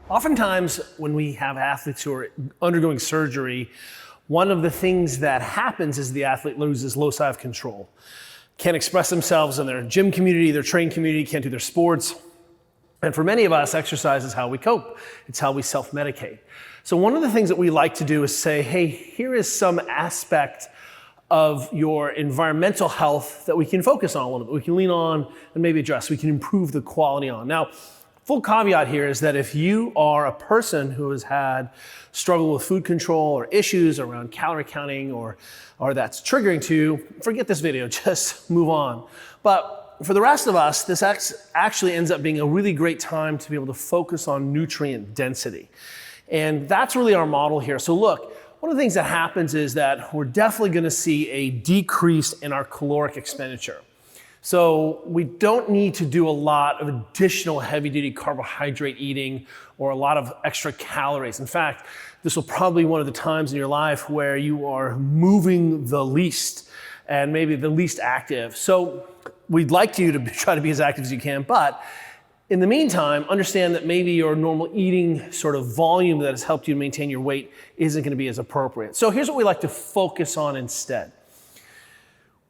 Oftentimes, when we have athletes who are undergoing surgery, one of the things that happens is the athlete loses loci of control. Can't express themselves in their gym community, their training community, can't do their sports. And for many of us, exercise is how we cope. It's how we self-medicate. So one of the things that we like to do is say, hey, here is some aspect of your environmental health that we can focus on a little bit. We can lean on and maybe address. We can improve the quality on. Now, full caveat here is that if you are a person who has had struggle with food control or issues around calorie counting or that's triggering to you, forget this video, just move on. But for the rest of us, this actually ends up being a really great time to be able to focus on nutrient density. And that's really our model here. So look, one of the things that happens is that we're definitely gonna see a decrease in our caloric expenditure. So we don't need to do a lot of additional heavy-duty carbohydrate eating or a lot of extra calories. In fact, this will probably be one of the times in your life where you are moving the least and maybe the least active. So we'd like you to try to be as active as you can, but in the meantime, understand that maybe your normal eating sort of volume that has helped you maintain your weight isn't going to be as appropriate. So here's what we like to focus on instead.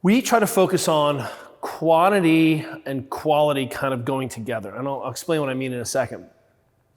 We try to focus on quantity and quality kind of going together. And I'll explain what I mean in a second.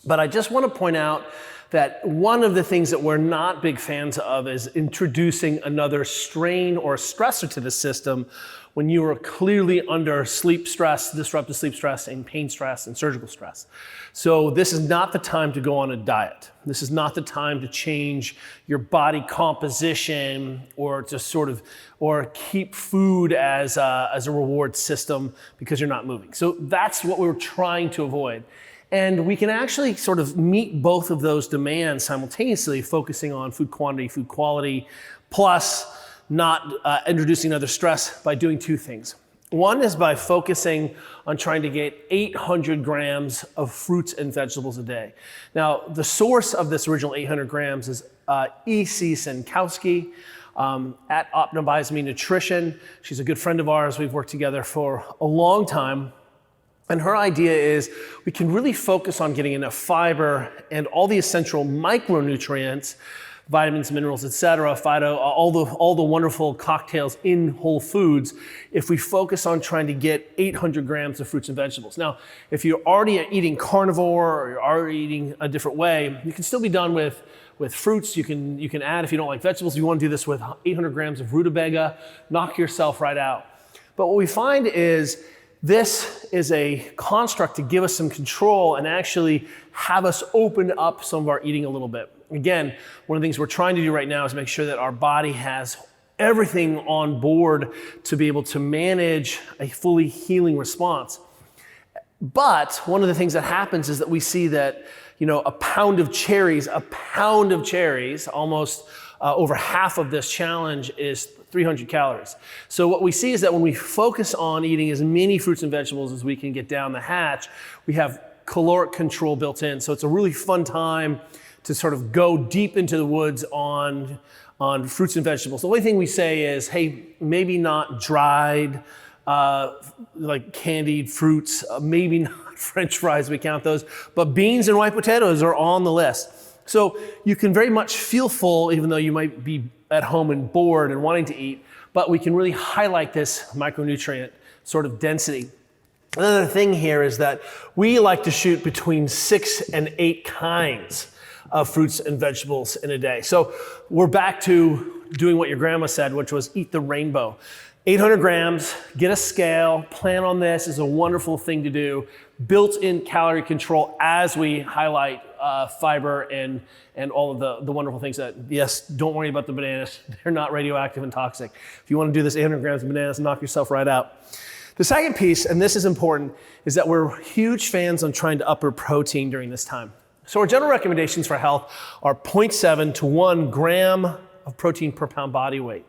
But I just want to point out that one of the things that we're not big fans of is introducing another strain or stressor to the system when you are clearly under sleep stress, disruptive sleep stress, and pain stress, and surgical stress. So this is not the time to go on a diet. This is not the time to change your body composition or to or keep food as a reward system because you're not moving. So that's what we're trying to avoid. And we can actually sort of meet both of those demands simultaneously, focusing on food quantity, food quality, plus not introducing another stress by doing two things. One is by focusing on trying to get 800 grams of fruits and vegetables a day. Now, the source of this original 800 grams is E.C. Sinkowski at Optimize Me Nutrition. She's a good friend of ours. We've worked together for a long time. And her idea is we can really focus on getting enough fiber and all the essential micronutrients, vitamins, minerals, etc., phyto, all the wonderful cocktails in whole foods if we focus on trying to get 800 grams of fruits and vegetables. Now, if you're already eating carnivore or you're already eating a different way, you can still be done with fruits. You can add, if you don't like vegetables, if you want to do this with 800 grams of rutabaga, knock yourself right out. But what we find is this is a construct to give us some control and actually have us open up some of our eating a little bit. Again, one of the things we're trying to do right now is make sure that our body has everything on board to be able to manage a fully healing response. But one of the things that happens is that we see that, a pound of cherries, almost over half of this challenge is 300 calories. So what we see is that when we focus on eating as many fruits and vegetables as we can get down the hatch, we have caloric control built in. So it's a really fun time to sort of go deep into the woods on fruits and vegetables. The only thing we say is, hey, maybe not dried, like candied fruits, maybe not French fries, we count those, but beans and white potatoes are on the list. So you can very much feel full even though you might be at home and bored and wanting to eat, but we can really highlight this micronutrient sort of density. Another thing here is that we like to shoot between 6 and 8 kinds of fruits and vegetables in a day. So we're back to doing what your grandma said, which was eat the rainbow. 800 grams, get a scale, plan on this is a wonderful thing to do. Built-in calorie control as we highlight fiber and all of the wonderful things that, yes, don't worry about the bananas. They're not radioactive and toxic. If you want to do this 800 grams of bananas, knock yourself right out. The second piece, and this is important, is that we're huge fans on trying to up our protein during this time. So our general recommendations for health are 0.7 to 1 gram of protein per pound body weight.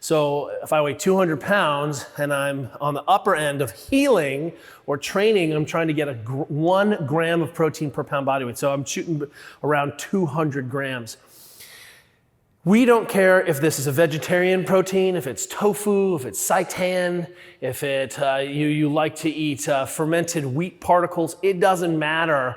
So if I weigh 200 pounds and I'm on the upper end of healing or training, I'm trying to get 1 gram of protein per pound body weight. So I'm shooting around 200 grams. We don't care if this is a vegetarian protein, if it's tofu, if it's seitan, if you like to eat fermented wheat particles. It doesn't matter.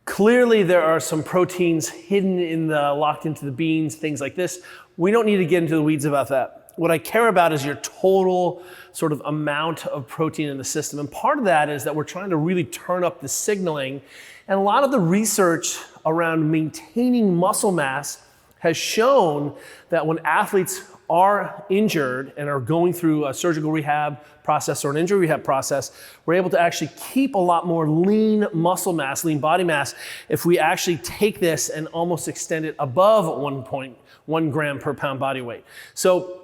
Clearly, there are some proteins hidden locked into the beans, things like this. We don't need to get into the weeds about that. What I care about is your total sort of amount of protein in the system. And part of that is that we're trying to really turn up the signaling. And a lot of the research around maintaining muscle mass has shown that when athletes are injured and are going through a surgical rehab process or an injury rehab process, we're able to actually keep a lot more lean muscle mass, lean body mass, if we actually take this and almost extend it above 1.1 gram per pound body weight. So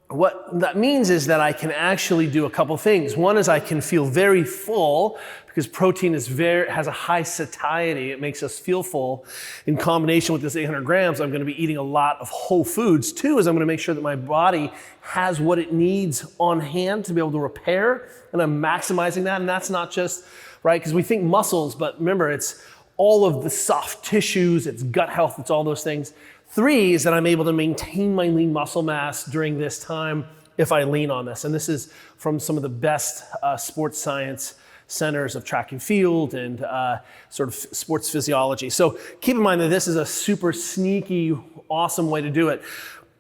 what that means is that I can actually do a couple things. One is I can feel very full because protein has a high satiety. It makes us feel full. In combination with this 800 grams, I'm going to be eating a lot of whole foods. Two is I'm going to make sure that my body has what it needs on hand to be able to repair, and I'm maximizing that. And that's not just, right, because we think muscles, but remember, it's all of the soft tissues, it's gut health, it's all those things. Three is that I'm able to maintain my lean muscle mass during this time if I lean on this. And this is from some of the best sports science centers of track and field and sort of sports physiology. So keep in mind that this is a super sneaky, awesome way to do it.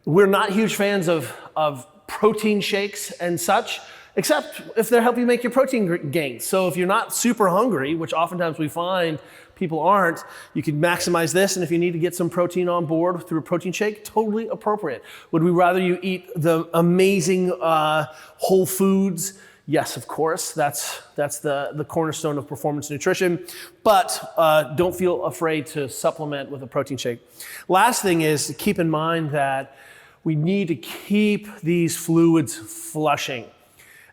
We're not huge fans of protein shakes and such, except if they're helping you make your protein gains. So if you're not super hungry, which oftentimes we find people aren't, you can maximize this, and if you need to get some protein on board through a protein shake, totally appropriate. Would we rather you eat the amazing whole foods? Yes, of course, that's the cornerstone of performance nutrition, but don't feel afraid to supplement with a protein shake. Last thing is to keep in mind that we need to keep these fluids flushing,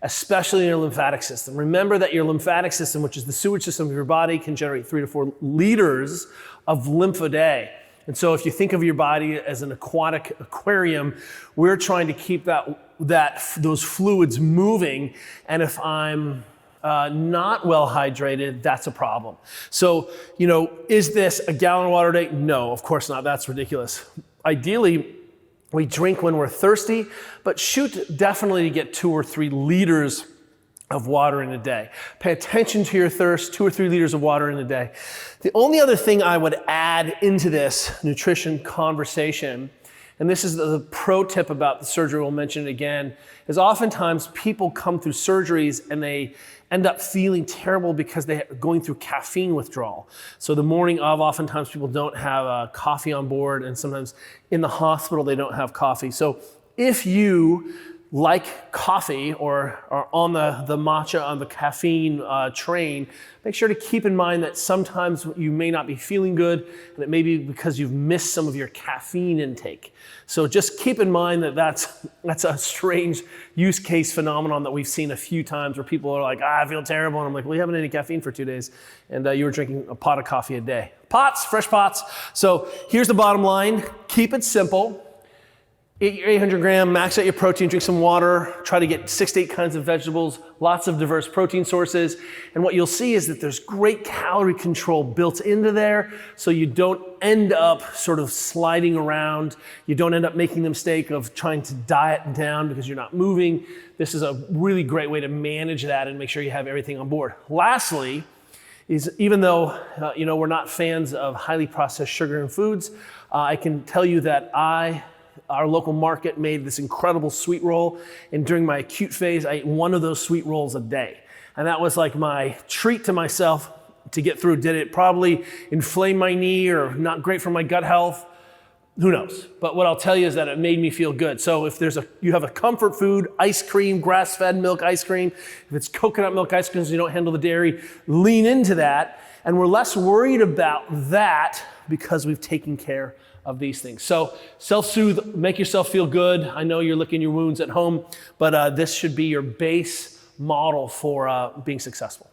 especially in your lymphatic system. Remember that your lymphatic system, which is the sewage system of your body, can generate 3 to 4 liters of lymph a day. And so if you think of your body as an aquatic aquarium, we're trying to keep those fluids moving. And if I'm not well hydrated, that's a problem. So, is this a gallon of water a day? No, of course not. That's ridiculous. Ideally, we drink when we're thirsty, but shoot definitely to get 2 or 3 liters of water in a day. Pay attention to your thirst, 2 or 3 liters of water in a day. The only other thing I would add into this nutrition conversation, and this is the pro tip about the surgery, we'll mention it again, is oftentimes people come through surgeries and they end up feeling terrible because they're going through caffeine withdrawal. So the morning of, oftentimes people don't have coffee on board, and sometimes in the hospital they don't have coffee. So if you like coffee or are on the matcha, on the caffeine train, make sure to keep in mind that sometimes you may not be feeling good, and it may be because you've missed some of your caffeine intake. So just keep in mind that that's a strange use case phenomenon that we've seen a few times where people are like, I feel terrible. And I'm like, well, you haven't had any caffeine for 2 days, and you were drinking a pot of coffee a day. Pots, fresh pots. So here's the bottom line. Keep it simple. Eat your 800 gram, max out your protein, drink some water, try to get 6 to 8 kinds of vegetables, lots of diverse protein sources. And what you'll see is that there's great calorie control built into there, so you don't end up sort of sliding around. You don't end up making the mistake of trying to diet down because you're not moving. This is a really great way to manage that and make sure you have everything on board. Lastly, is even though we're not fans of highly processed sugar and foods, I can tell you that our local market made this incredible sweet roll, and during my acute phase, I ate 1 of those sweet rolls a day. And that was like my treat to myself to get through. Did it probably inflame my knee or not great for my gut health? Who knows? But what I'll tell you is that it made me feel good. So if you have a comfort food, ice cream, grass-fed milk ice cream, if it's coconut milk ice cream because you don't handle the dairy, lean into that. And we're less worried about that because we've taken care of these things. So self-soothe, make yourself feel good. I know you're licking your wounds at home, but this should be your base model for being successful.